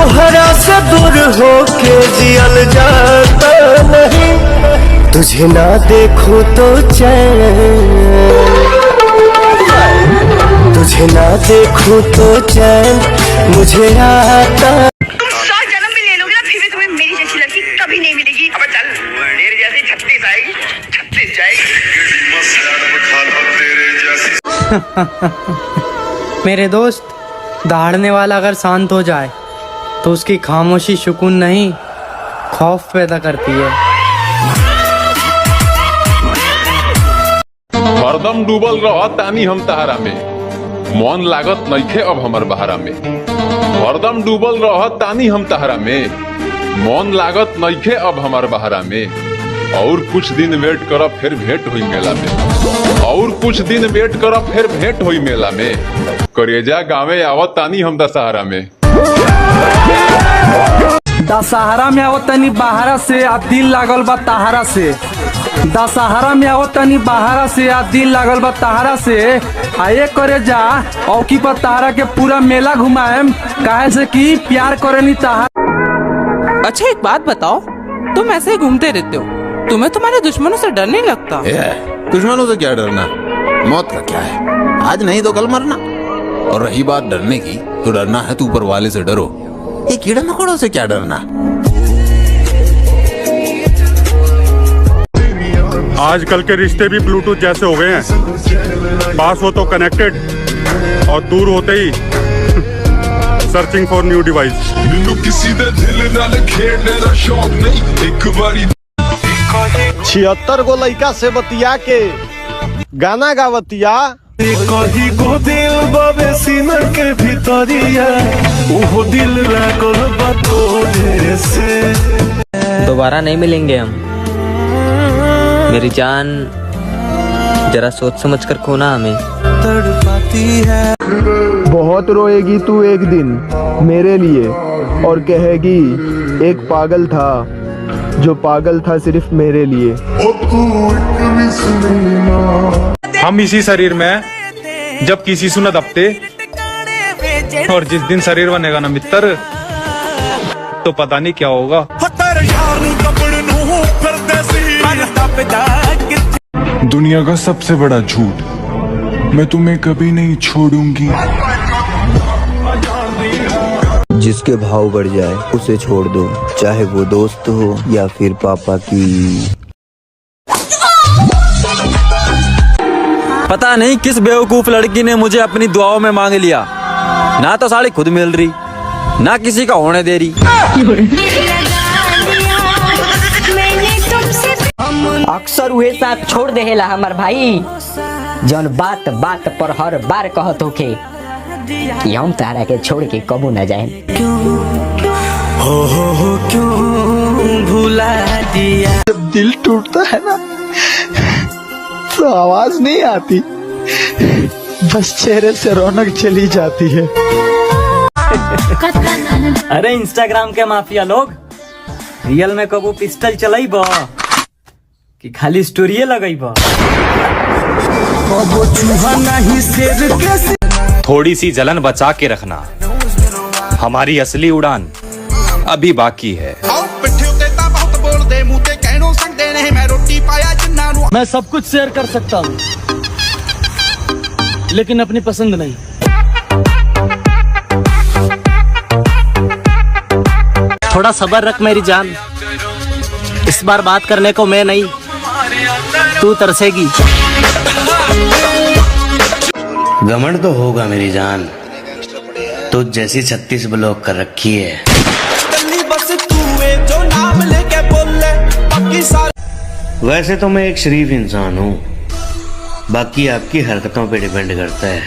तोहरा से दूर होके जियल जाता नहीं, तुझे ना देखूं तो चैन, तुझे ना देखूं तो चैन मुझे आता। 100 जन्म भी ले लोगे ना फिर भी तुम्हें मेरी जैसी लड़की कभी नहीं मिलेगी। अब चल मेरी जैसी 36 आएगी, 36 जाएगी। मेरे दोस्त, दहाड़ने वाला अगर शांत हो जाए तो उसकी खामोशी सुकून नहीं खौफ पैदा करती है। हरदम डूबल रह तानी हम तहारा में, मन लागत नइखे अब हमर बहारा में। हरदम डूबल रह तानी हम तहारा में, मन लागत नइखे अब हमर बहारा में। और कुछ दिन वेट करब फिर भेंट हुई मेला में, और कुछ दिन वेट करब फिर भेंट हुई मेला में। करेजा गाँवे आवत तानी हम दशहरा में। दशहरा में आवत तनी बाहरा से आ दिल लागल बा तहारा से। दशहरा में आवत तनी बाहरा से आ दिल लागल बा तहारा से। आए करे जा औकी पर तहारा के पूरा मेला घुमाएम, काहे से कि प्यार करे नी तहारा। अच्छा एक बात बताओ, तुम ऐसे ही घूमते रहते हो, तुम्हें तुम्हारे दुश्मनों से डर नहीं लगता? दुश्मनों से क्या डरना, मौत का क्या है, आज नहीं तो कल मरना। और रही बात डरने की, तो डरना है तो ऊपर वाले से डरो, ये कीड़ा मकोड़ों से क्या डरना। आजकल के रिश्ते भी ब्लूटूथ जैसे हो गए हैं, पास हो तो कनेक्टेड और दूर होते ही सर्चिंग फॉर न्यू डिवाइस। किसी दे दिल नाल खेलने दा शौक नहीं, एक बारी 76 गो लड़का से बतिया के गाना गावतिया। कहीं को दिल बाबे सीना के भीतरिया, वो दिल लागल बा तोरे से। दोबारा नहीं मिलेंगे हम, मेरी जान, जरा सोच समझ कर खोना हमें। तड़पाती है। बहुत रोएगी तू एक दिन मेरे लिए, और कहेगी एक पागल था जो पागल था सिर्फ मेरे लिए। हम इसी शरीर में जब किसी सुन दबते, और जिस दिन शरीर बनेगा ना मित्र, तो पता नहीं क्या होगा। दुनिया का सबसे बड़ा झूठ, मैं तुम्हें कभी नहीं छोड़ूंगी। जिसके भाव बढ़ जाए उसे छोड़ दो, चाहे वो दोस्त हो या फिर पापा की। पता नहीं किस बेवकूफ लड़की ने मुझे अपनी दुआओं में मांग लिया, ना तो साड़ी खुद मिल रही, ना किसी का होने दे रही। अक्सर उहे साथ छोड़ देला हमार भाई, जौन बात बात पर हर बार कहत होखे कि हम तारा के छोड़ के कबू न जाए। हो क्यों भुला दिया। जब दिल टूटता है ना तो आवाज नहीं आती, बस चेहरे से रौनक चली जाती है। अरे इंस्टाग्राम के माफिया लोग, रियल में कबू पिस्टल चलाई बा कि खाली स्टोरी लगाई बा। थोड़ी सी जलन बचा के रखना, हमारी असली उड़ान अभी बाकी है। मैं सब कुछ शेयर कर सकता हूँ, लेकिन अपनी पसंद नहीं। थोड़ा सब्र रख मेरी जान, इस बार बात करने को मैं नहीं, तू तरसेगी। घमंड तो होगा मेरी जान, तो जैसी 36 ब्लॉक कर रखी है। वैसे तो मैं एक शरीफ इंसान हूँ, बाकी आपकी हरकतों पे डिपेंड करता है।